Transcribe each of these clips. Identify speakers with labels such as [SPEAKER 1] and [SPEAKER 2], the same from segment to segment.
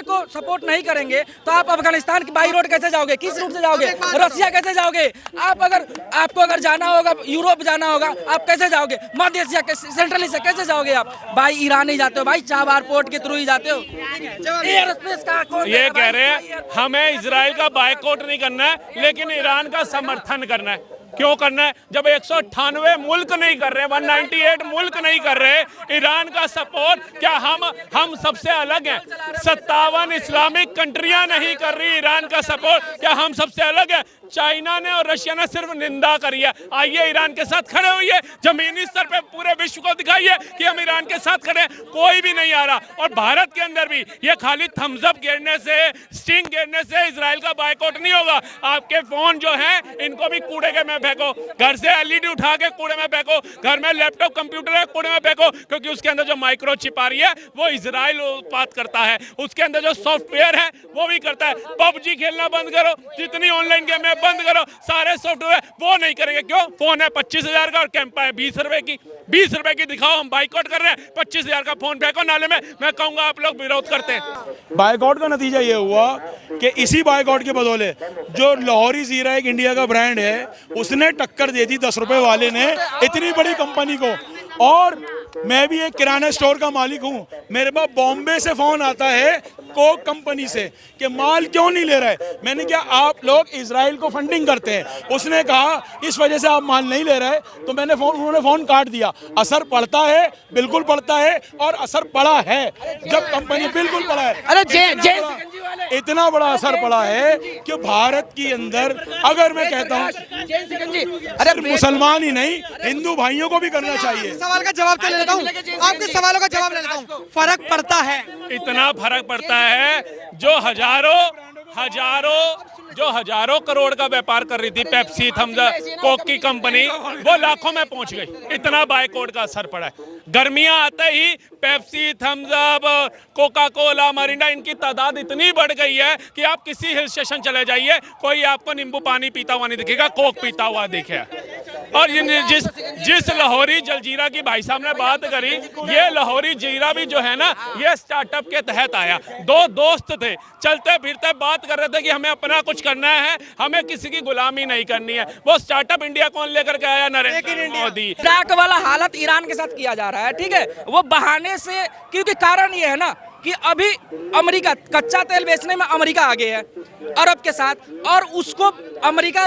[SPEAKER 1] को सपोर्ट नहीं करेंगे तो आप अफगानिस्तान की बाई रोड कैसे जाओगे, किस रूट से जाओगे, रसिया कैसे जाओगे? आपको अगर जाना होगा, यूरोप जाना होगा, आप कैसे जाओगे? मध्य एशिया सेंट्रल एशिया कैसे जाओगे आप? भाई ईरान ही जाते हो, भाई चाबार पोर्ट के थ्रू ही जाते हो। एयर स्पेस का
[SPEAKER 2] ये कह रहे हैं हमें इजराइल का बायकॉट नहीं करना है, लेकिन ईरान का समर्थन करना है। क्यों करना है? जब 198 मुल्क नहीं कर रहे, 198 मुल्क नहीं कर रहे ईरान का सपोर्ट, क्या हम सबसे अलग हैं? 57 इस्लामिक कंट्रियां नहीं कर रही ईरान का सपोर्ट, क्या हम सबसे अलग हैं? चाइना ने और रशिया ने सिर्फ निंदा करी है। आइए ईरान के साथ खड़े होइए, जमीनी स्तर पे पूरे विश्व को दिखाइए कि हम ईरान के साथ खड़े हैं। कोई भी नहीं आ रहा। और भारत के अंदर भी ये खाली थम्स अप गिरने से, स्टिंग गिरने से इजराइल का बायकॉट नहीं होगा। आपके फोन जो हैं इनको भी कूड़े के में फेंको, घर से एलईडी उठा के कूड़े में फेंको, घर में लैपटॉप कंप्यूटर है कूड़े में फेंको, क्योंकि उसके अंदर जो माइक्रोचिप आ रही है वो इजराइल उत्पाद करता है, उसके अंदर जो सॉफ्टवेयर है वो भी करता है। पबजी खेलना बंद करो, जितनी ऑनलाइन गेम है बंद करो, सारे सॉफ्टवेयर वो नहीं करेंगे। क्यों? फोन है 25,000 का और कैंपा है 20 रुपए की। 20 रुपए की दिखाओ, हम बाइकआउट कर रहे हैं। 25,000 का फोन फेंको नाले में, मैं कहूंगा आप लोग विरोध करते हैं।
[SPEAKER 3] बाइकआउट का नतीजा ये हुआ कि इसी बाइकआउट के बदौले जो लाहौरी जीरा एक इंडिया का ब्रांड है, उसने टक्कर दे दी 10 रुपए वाले ने इतनी बड़ी कंपनी को। और मैं भी एक किराना स्टोर का मालिक हूँ, मेरे पास बॉम्बे से फोन आता है कोक कंपनी से कि माल क्यों नहीं ले रहे। मैंने कहा आप लोग इजराइल को फंडिंग करते हैं। उसने कहा इस वजह से आप माल नहीं ले रहे, तो उन्होंने फोन काट दिया। असर पड़ता है, बिल्कुल पड़ता है, और असर पड़ा है। जब कंपनी बिल्कुल पड़ा है, इतना बड़ा असर पड़ा है कि भारत के अंदर, अगर मैं कहता हूँ अरे मुसलमान ही नहीं, हिंदू भाइयों को भी करना चाहिए।
[SPEAKER 4] सवाल का जवाब तो ले लेता हूँ, आपके सवालों का जवाब ले लेता हूँ। फर्क पड़ता है,
[SPEAKER 2] इतना फर्क पड़ता है। जो हजारों करोड़ का व्यापार कर रही थी पेप्सी, थम्स अप, कोक की कंपनी, वो लाखों में पहुंच गई। इतना बायकॉट का असर पड़ा है। गर्मियां आते ही Pepsi, Thums Up, Coca Cola, Mirinda, इनकी तादाद इतनी बढ़ गई है कि आप किसी हिल स्टेशन चले जाइए, कोई आपको नींबू पानी पीता हुआ नहीं दिखेगा, कोक पीता हुआ दिखे। और जिस लाहौरी जलजीरा की भाई साहब ने बात करी, ये लाहौरी जीरा भी जो है ना, ये स्टार्टअप के तहत आया। दो दोस्त थे, चलते फिरते बात कर रहे थे कि हमें अपना कुछ करना है, हमें किसी की गुलामी नहीं करनी है। वो स्टार्टअप इंडिया कौन लेकर के आया? नरेंद्र मोदी।
[SPEAKER 1] इराक वाला हालत ईरान के साथ किया जा रहा है, ठीक है, वो बहाने से, क्योंकि कारण ये है ना कि अभी अमेरिका कच्चा तेल बेचने में अमेरिका आगे है अरब के साथ, और उसको अमेरिका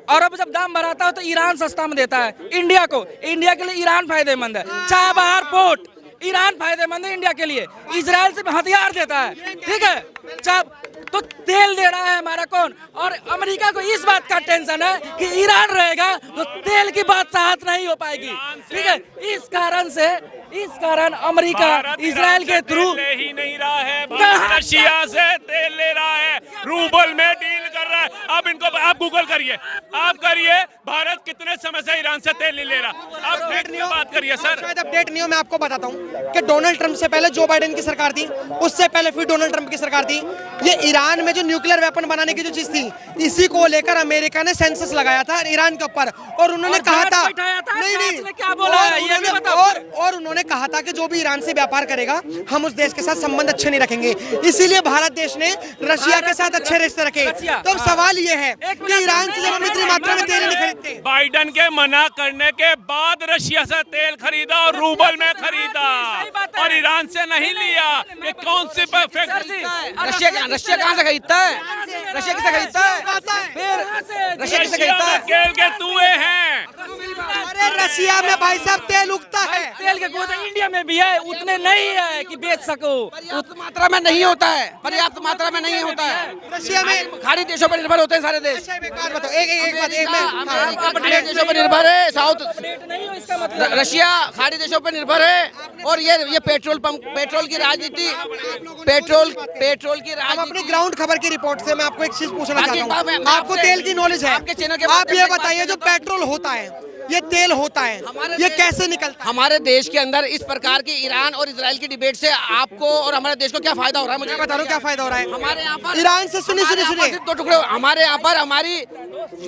[SPEAKER 1] अरब जब दाम बढ़ाता है तो ईरान सस्ता में देता है इंडिया को। इंडिया के लिए ईरान फायदेमंद है। चाबहार पोर्ट ईरान फायदेमंद है इंडिया के लिए। इजराइल से हथियार देता है, ठीक है, तो तेल दे रहा है हमारा कौन? और अमेरिका को इस बात का टेंशन है कि ईरान रहेगा तो तेल की बात साथ नहीं हो पाएगी, ठीक है। इस कारण अमेरिका इजराइल के थ्रू
[SPEAKER 2] ले ही नहीं रहा है, रशिया से तेल ले रहा है, रूबल में डील कर रहा है। अब इनको आप गूगल करिए, आप करिए भारत कितने समय से ईरान से तेल नहीं ले रहा। आप डेट नहीं बात करिए सर,
[SPEAKER 4] शायद अपडेट नहीं हो। मैं आपको बताता हूँ कि डोनाल्ड ट्रंप से पहले जो बाइडेन की सरकार थी, उससे पहले फिर डोनाल्ड ट्रंप की सरकार थी। ये ईरान में जो न्यूक्लियर वेपन बनाने की जो चीज थी, इसी को लेकर अमेरिका ने सेंसस लगाया था ईरान के ऊपर, और उन्होंने कहा था नहीं
[SPEAKER 1] क्या बोला है ये भी बताओ।
[SPEAKER 4] और उन्होंने कहा था कि जो भी ईरान से व्यापार करेगा हम उस देश के साथ संबंध अच्छे नहीं रखेंगे। इसीलिए भारत देश ने रशिया के साथ अच्छे रिश्ते रखे। तो अब सवाल ये है कि ईरान से जब हम इतनी मात्रा में तेल नहीं खरीदते,
[SPEAKER 2] बाइडेन के मना करने के बाद रशिया से तेल खरीदा और रूबल में खरीदा, और ईरान से नहीं लिया। ये कौन सी परफेक्ट?
[SPEAKER 1] रशिया कहाँ से खरीदता है? रशिया किसे खरीदता है? फिर रशिया किसे खरीदता है?
[SPEAKER 2] तेल के तुए हैं।
[SPEAKER 4] अरे रशिया में भाई साहब तेल उगता है,
[SPEAKER 1] तेल के गोदाम इंडिया में भी है, उतने नहीं है कि बेच सको।
[SPEAKER 5] पर्याप्त मात्रा में नहीं होता है, पर्याप्त मात्रा में नहीं होता है।
[SPEAKER 4] रशिया में
[SPEAKER 5] खाड़ी देशों पर निर्भर होते हैं सारे देश।
[SPEAKER 4] एक बात बताओ, एक बात
[SPEAKER 5] खाड़ी देशों पर निर्भर है। साउथ रशिया खाड़ी देशों पर निर्भर है। और ये पेट्रोल पंप, पेट्रोल की राजनीति, पेट्रोल की
[SPEAKER 4] हम
[SPEAKER 5] राजनीति।
[SPEAKER 4] अपनी ग्राउंड खबर की रिपोर्ट से मैं आपको एक चीज पूछना चाहता हूँ। आपको तेल की नॉलेज है,
[SPEAKER 5] आपके चैनल के
[SPEAKER 4] आप ये बताइए जो पेट्रोल होता है ये तेल होता है, ये कैसे निकलता है?
[SPEAKER 5] हमारे देश के अंदर इस प्रकार की ईरान और इजराइल की डिबेट से आपको और हमारे देश को क्या फायदा हो रहा है? मुझे
[SPEAKER 4] मैं बता रहा हूँ क्या फायदा हो रहा है
[SPEAKER 5] हमारे यहाँ पर
[SPEAKER 4] ईरान से। सुनिए सुनिए
[SPEAKER 5] हमारे यहाँ
[SPEAKER 4] सुनिए,
[SPEAKER 5] पर 2 टुकड़े हमारे यहाँ पर हमारी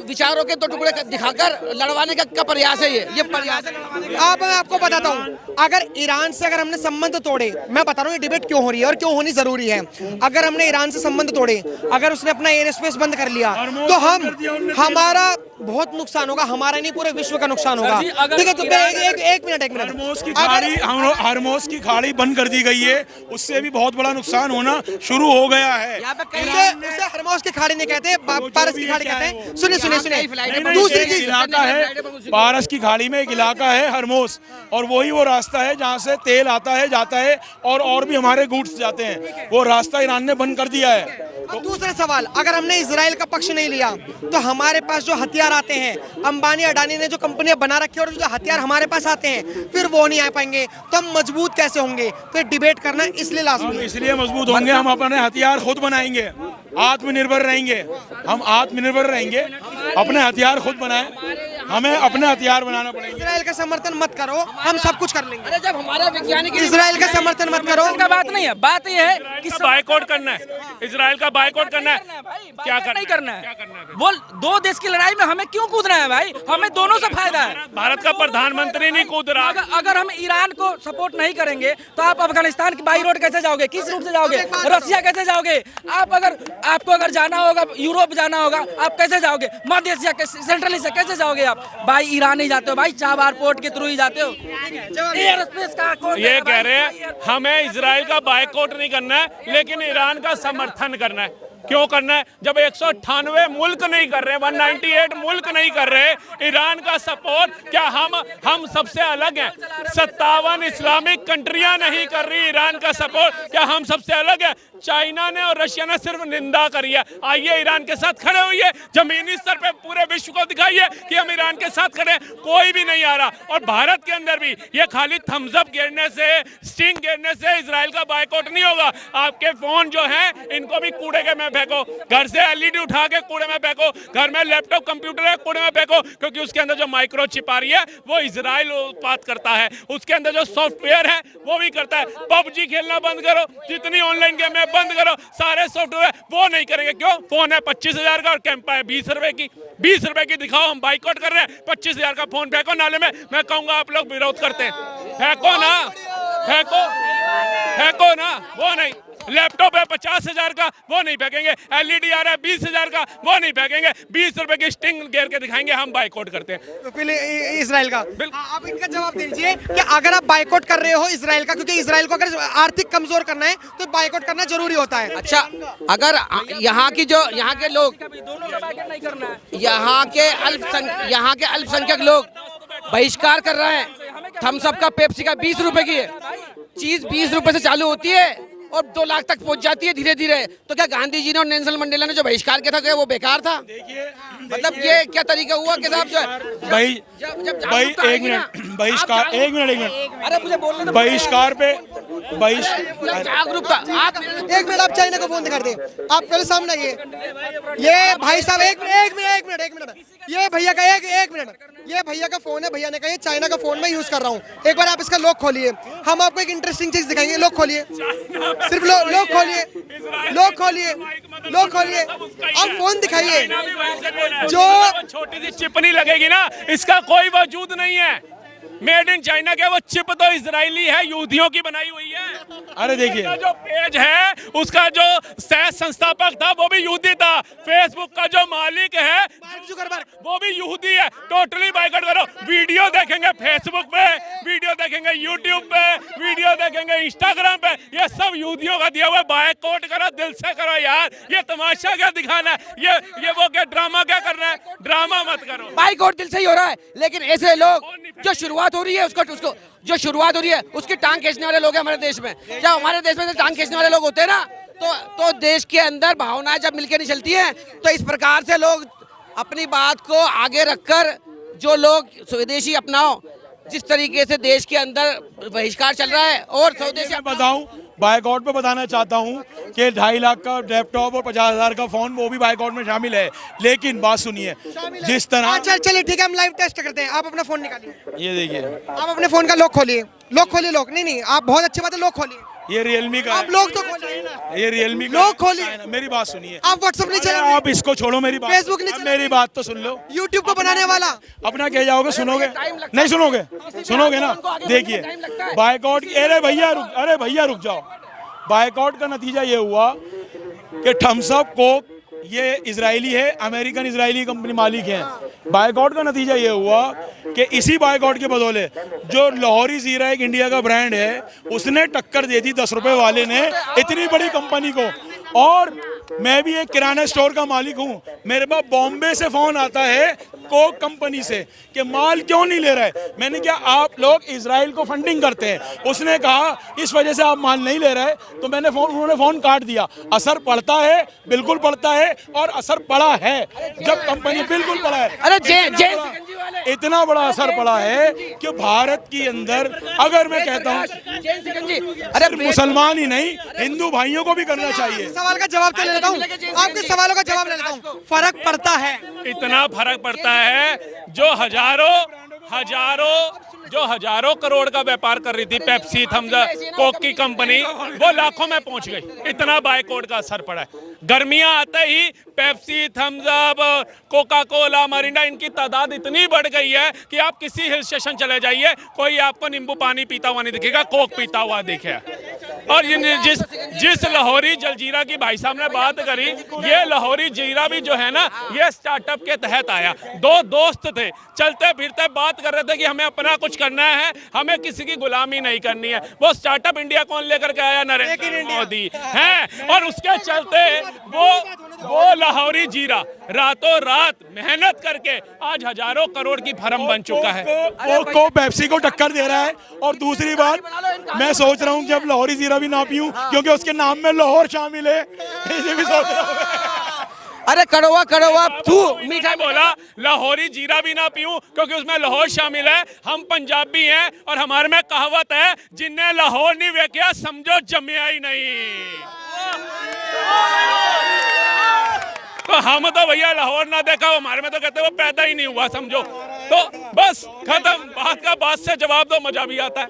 [SPEAKER 5] विचारों के 2 टुकड़े दिखाकर लड़वाने का प्रयास है। ये प्रयास है।
[SPEAKER 4] अब मैं आपको बताता हूँ, अगर ईरान से अगर हमने संबंध तोड़े, मैं बता रहा हूँ ये डिबेट क्यों हो रही है और क्यों होनी जरूरी है। अगर हमने ईरान से संबंध तोड़े, अगर उसने अपना एयर स्पेस बंद कर लिया, तो हमारा बहुत नुकसान होगा, हमारा नहीं पूरे विश्व का नुकसान होगा। ठीक है, तो एक मिनट
[SPEAKER 3] हरमोज की खाड़ी बंद कर दी गई है, उससे भी बहुत बड़ा नुकसान होना शुरू हो गया है।
[SPEAKER 4] उसे हरमोज की खाड़ी नहीं कहते, पारस की खाड़ी कहते हैं। सुनिए सुनिए सुनिए,
[SPEAKER 3] दूसरी चीज इलाका है, पारस की खाड़ी में एक इलाका है हरमोज, और वही वो रास्ता है जहाँ से तेल आता है, जाता है, और भी हमारे गुड्स जाते हैं। वो रास्ता ईरान ने बंद कर दिया है।
[SPEAKER 4] अब दूसरा सवाल, अगर हमने इजराइल का पक्ष नहीं लिया, तो हमारे पास जो हथियार आते हैं, अंबानी अडानी ने जो कंपनियां बना रखी है, और जो हथियार हमारे पास आते हैं, फिर वो नहीं आ पाएंगे, तो हम मजबूत कैसे होंगे? तो डिबेट करना इसलिए लाजमी है।
[SPEAKER 3] इसलिए मजबूत होंगे, हम अपने हथियार खुद बनाएंगे, आत्मनिर्भर रहेंगे। हम आत्मनिर्भर रहेंगे, अपने हथियार खुद बनाएं, हमें अपने हथियार बनाना पड़ेगा।
[SPEAKER 4] इजराइल का समर्थन मत करो, हम सब कुछ कर लेंगे।
[SPEAKER 5] अरे जब हमारा वैज्ञानिक
[SPEAKER 4] इजराइल का समर्थन मत करो,
[SPEAKER 1] का बात नहीं है, बात ये है कि
[SPEAKER 2] बायकॉट करना है, इजराइल का बायकॉट करना है।
[SPEAKER 1] क्या नहीं करना है? वो 2 देश की लड़ाई में हमें क्यों कूदना है भाई? हमें दोनों से फायदा है।
[SPEAKER 2] भारत का प्रधानमंत्री नहीं कूद रहा।
[SPEAKER 1] अगर हम ईरान को सपोर्ट नहीं करेंगे, तो आप अफगानिस्तान की बाई रोड कैसे जाओगे? किस रूट से जाओगे? रसिया कैसे जाओगे? आपको अगर जाना होगा, यूरोप जाना होगा, आप कैसे जाओगे? मध्य एशिया, सेंट्रल एशिया कैसे जाओगे आप? भाई ईरान ही जाते हो, भाई चाबार पोर्ट के थ्रू ही जाते हो। एयर स्पेस का
[SPEAKER 2] ये कह रहे हैं हमें इजराइल का बायकॉट नहीं करना है, लेकिन ईरान का समर्थन करना है। क्यों करना है? जब 198 मुल्क नहीं कर रहे, 198 मुल्क नहीं कर रहे ईरान का सपोर्ट, क्या हम सबसे अलग हैं? 57 इस्लामिक कंट्रियां नहीं कर रही ईरान का सपोर्ट, क्या हम सबसे अलग हैं? चाइना ने और रशिया ने सिर्फ निंदा करी है। आइए ईरान के साथ खड़े होइए, जमीनी स्तर पे पूरे विश्व को दिखाइए कि हम ईरान के साथ खड़े हैं। कोई भी नहीं आ रहा। और भारत के अंदर भी ये खाली थम्स अप गिरने से, स्टिंग गिरने से इजराइल का बायकॉट नहीं होगा। आपके फोन जो हैं, इनको भी कूड़े के में फेंको, घर से एलईडी उठा के कूड़े में फेंको, घर में लैपटॉप कंप्यूटर है कूड़े में फेंको, क्योंकि उसके अंदर जो माइक्रोचिप आ रही है वो इजराइल उत्पाद करता है। उसके अंदर जो सॉफ्टवेयर है वो भी करता है। पबजी खेलना बंद करो, जितनी ऑनलाइन गेम है बंद करो, सारे सॉफ्टवेयर वो नहीं करेंगे। क्यों? फोन है 25,000 का और कैंपा है 20 रुपए की। 20 रुपए की दिखाओ, हम बाइकआउट कर रहे हैं। 25,000 का फोन फेंको नाले में। मैं कहूंगा आप लोग विरोध करते हैं, फेंको ना, फेंको ना, वो नहीं। लैपटॉप है 50,000 का, वो नहीं फेंकेंगे। एलईडी आ रहा है 20,000 का, वो नहीं फेंकेंगे। 20 रुपए की स्टिंग गेर के दिखाएंगे, हम बाइकआउट करते हैं।
[SPEAKER 4] तो पहले इजराइल का आप इनका जवाब दीजिए कि अगर आप बाइकआउट कर रहे हो इजराइल का, क्योंकि इजराइल को अगर आर्थिक कमजोर करना है तो बाइकआउट करना जरूरी होता है।
[SPEAKER 5] अच्छा, अगर यहाँ के लोग, यहाँ के अल्पसंख्यक लोग बहिष्कार कर रहे हैं। थम्स अप का, पेप्सी का 20 रुपए की है चीज, 20 रुपए से चालू होती है और 2 लाख तक पहुंच जाती है धीरे धीरे। तो क्या गांधी जी ने और नेल्सन मंडेला ने जो बहिष्कार किया था, क्या वो बेकार था? मतलब ये क्या तरीका हुआ कि साहब जो
[SPEAKER 3] एक मिनट
[SPEAKER 5] अरे मुझे बोलने दो।
[SPEAKER 3] बहिष्कार पे
[SPEAKER 5] जागरूकता।
[SPEAKER 4] एक मिनट, आप चाइना का फोन दिखा दे, आप पहले सामने आइए। ये भाई साहब एक मिनट, ये भैया का एक मिनट, ये भैया का फोन है। भैया ने कहा ये चाइना का फोन मैं यूज कर रहा हूँ। एक बार आप इसका लॉक खोलिए, हम आपको एक इंटरेस्टिंग चीज दिखाएंगे। लॉक खोलिए, सिर्फ लॉक खोलिए, आप फोन दिखाइए।
[SPEAKER 2] जो छोटी सी चिप नहीं लगेगी ना, इसका कोई वजूद नहीं है। मेड इन चाइना के वो चिप तो इजरायली है, यहूदियों की बनाई हुई है।
[SPEAKER 3] अरे देखिए,
[SPEAKER 2] जो पेज है उसका जो सह संस्थापक था वो भी यहूदी था। फेसबुक का जो मालिक है वो भी यहूदी है। टोटली बाइकआउट करो। वीडियो देखेंगे फेसबुक पे, वीडियो देखेंगे यूट्यूब पे, वीडियो देखेंगे इंस्टाग्राम पे, ये सब यहूदियों का दिया हुआ। बाइकआउट करो, दिल से करो यार। ये तमाशा क्या दिखाना है? ये वो क्या ड्रामा क्या करना है? ड्रामा मत करो।
[SPEAKER 5] बाइकआउट दिल से ही हो रहा है, लेकिन ऐसे लोग जो शुरुआत हो रही है उसकी टांग खींचने वाले लोग हैं हमारे देश में। जब हमारे देश में टांग खींचने वाले लोग होते हैं ना, तो देश के अंदर भावनाएं जब मिलकर नहीं चलती हैं, तो इस प्रकार से लोग अपनी बात को आगे रखकर जो लोग स्वदेशी अपनाओ, जिस तरीके से देश के अंदर बहिष्कार चल रहा है और स्वदेशी
[SPEAKER 3] मैं बताऊं, बायकॉट पे बताना चाहता हूं कि 2.5 लाख का लैपटॉप और 50,000 का फोन वो भी बायकॉट में शामिल है। लेकिन बात सुनिए, जिस तरह
[SPEAKER 4] चलिए ठीक है, हम लाइव टेस्ट करते हैं। आप अपना फोन निकालिए,
[SPEAKER 3] ये देखिए,
[SPEAKER 4] आप अपने फोन का लॉक खोलिए, लॉक खोलिए, लॉक नहीं, आप बहुत अच्छी बात है, लॉक खोलिए,
[SPEAKER 3] ये रियलमी का
[SPEAKER 4] आप
[SPEAKER 3] है।
[SPEAKER 4] लॉक तो खोलिए ना,
[SPEAKER 3] ये रियलमी का
[SPEAKER 4] लॉक खोलिए।
[SPEAKER 3] है। मेरी बात सुनिए,
[SPEAKER 4] आप व्हाट्सएप नहीं
[SPEAKER 3] अरे
[SPEAKER 4] चला,
[SPEAKER 3] आप इसको छोड़ो, मेरी बात,
[SPEAKER 4] Facebook नहीं
[SPEAKER 3] अब
[SPEAKER 4] चला।
[SPEAKER 3] मेरी बात तो सुन लो।
[SPEAKER 4] यूट्यूब को बनाने वाला
[SPEAKER 3] अपना कह जाओगे, सुनोगे नहीं, सुनोगे, सुनोगे ना। देखिए बायकॉट, अरे भैया रुक जाओ। बायकॉट का नतीजा ये हुआ कि थम्स अप कोक ये इजरायली है, अमेरिकन इजरायली कंपनी मालिक है। बायकॉट का नतीजा ये हुआ कि इसी बायकॉट के बदौले जो लाहौरी जीरा एक इंडिया का ब्रांड है, उसने टक्कर दे दी 10 रुपए वाले ने इतनी बड़ी कंपनी को। और मैं भी एक किराना स्टोर का मालिक हूँ, मेरे पास बॉम्बे से फोन आता है कोक कंपनी से कि माल क्यों नहीं ले रहे। मैंने कहा आप लोग इजराइल को फंडिंग करते हैं, उसने कहा इस वजह से आप माल नहीं ले रहे, तो उन्होंने फोन काट दिया। असर पड़ता है, बिल्कुल पड़ता है, और असर पड़ा है जब कंपनी बिल्कुल पड़ा है।
[SPEAKER 5] अरे
[SPEAKER 3] इतना बड़ा असर पड़ा है कि भारत के अंदर, अगर मैं कहता हूँ
[SPEAKER 5] अरे
[SPEAKER 3] मुसलमान ही नहीं, हिंदू भाइयों को भी करना चाहिए।
[SPEAKER 4] सवाल का जवाब तो ले लेता हूँ, आपके सवालों का जवाब ले लेता हूँ। फर्क पड़ता है,
[SPEAKER 2] इतना फर्क पड़ता है, जो हजारों करोड़ का व्यापार कर रही थी पेप्सी, थम्स अप, कोक की कंपनी, वो लाखों में पहुंच गई। इतना बायकॉट का असर पड़ा है। गर्मियां आते ही Pepsi, Thums Up, Coca Cola, Mirinda, इनकी तादाद इतनी बढ़ गई है कि आप किसी हिल स्टेशन चले जाइए, कोई आपको नींबू पानी पीता हुआ नहीं दिखेगा, कोक पीता हुआ दिखेगा। और जिस लाहौरी जलजीरा की भाई साहब ने बात करी, ये लाहौरी जीरा भी जो है ना, ये स्टार्टअप के तहत आया। दो दोस्त थे, चलते फिरते बात कर रहे थे कि हमें अपना कुछ करना है, हमें किसी की गुलामी नहीं करनी है। वो स्टार्टअप इंडिया कौन लेकर के आया? नरेंद्र मोदी है। और उसके चलते वो लाहौरी जीरा रातों रात मेहनत करके आज हजारों करोड़ की फर्म बन चुका है।
[SPEAKER 3] कोक को पेप्सी को टक्कर दे रहा है। और दूसरी बात, मैं सोच रहा हूँ कि अब लाहौरी जीरा भी ना पीऊं, क्योंकि उसके नाम में लाहौर शामिल है। ये भी सोच रहा हूँ।
[SPEAKER 5] अरे कड़वा तू
[SPEAKER 2] मीठा बोला, लाहौरी जीरा भी ना पीऊं क्योंकि उसमें लाहौर शामिल है। हम पंजाबी हैं और हमारे में कहावत है, जिन्हें लाहौर नहीं वेख्या समझो जमिया ही नहीं। तो हम तो भैया लाहौर ना देखा, हमारे में तो कहते वो पैदा ही नहीं हुआ, समझो। तो बस खत्म, बात का बात से जवाब दो, मजा भी आता है।